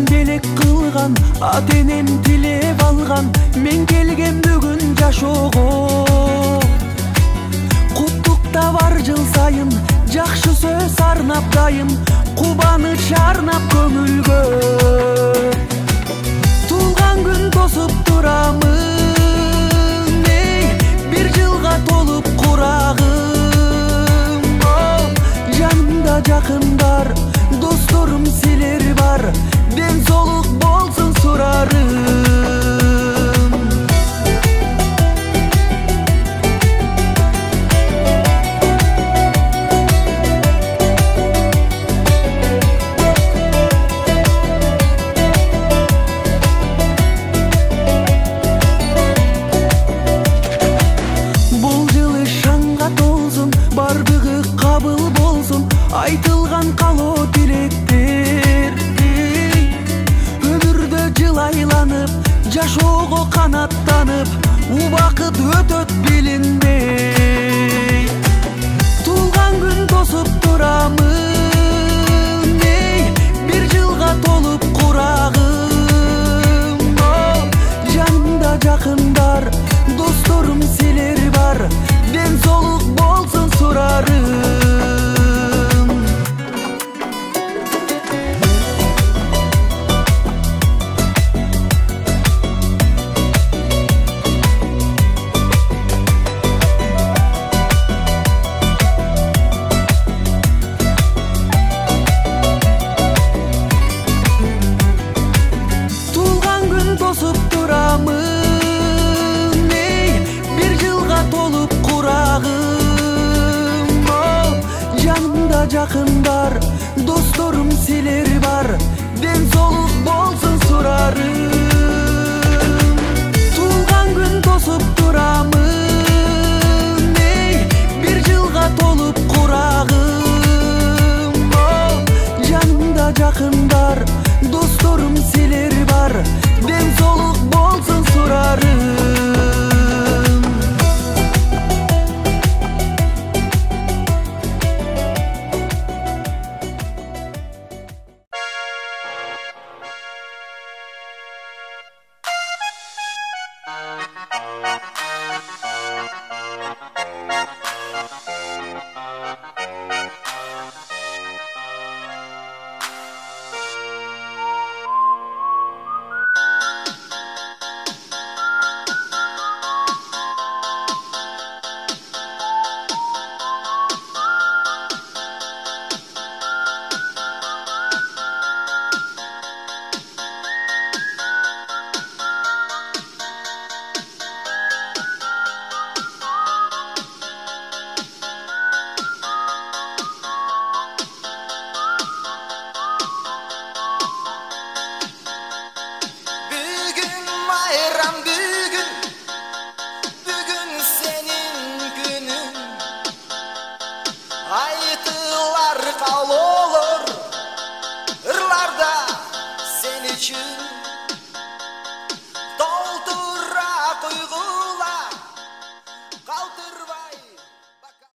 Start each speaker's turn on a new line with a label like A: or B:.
A: Белек кылган, ата-энем тилеп алган, мен келгем бүгүн жашоого. Куттуктап бар жыл сайын, жакшы сөз арнап дайым, кубаныч арнап көңүлгө. Туулган күн тосуп турамын, бир жылга толуп курагым. Жанымда жакындар, досторум силер бар, ден соолук болсун сурарым. Бул жылы шаңга толсун, бардыгы кабыл болсун, айтылган калоо тилектер. Айланып, жашоого канаттанып, убакыт өтөт билинбей. Туулган күн тосуп турамын, бир жылга толуп курагым. Жанымда жакындар, досторум силер бар, ден соолук болсун сурарым. Тосуп турамын, бир жылга толуп курагым. Жанымда жакындар, досторум силер бар, ден соолук болсун сурарым. Туулган күн тосуп турамын,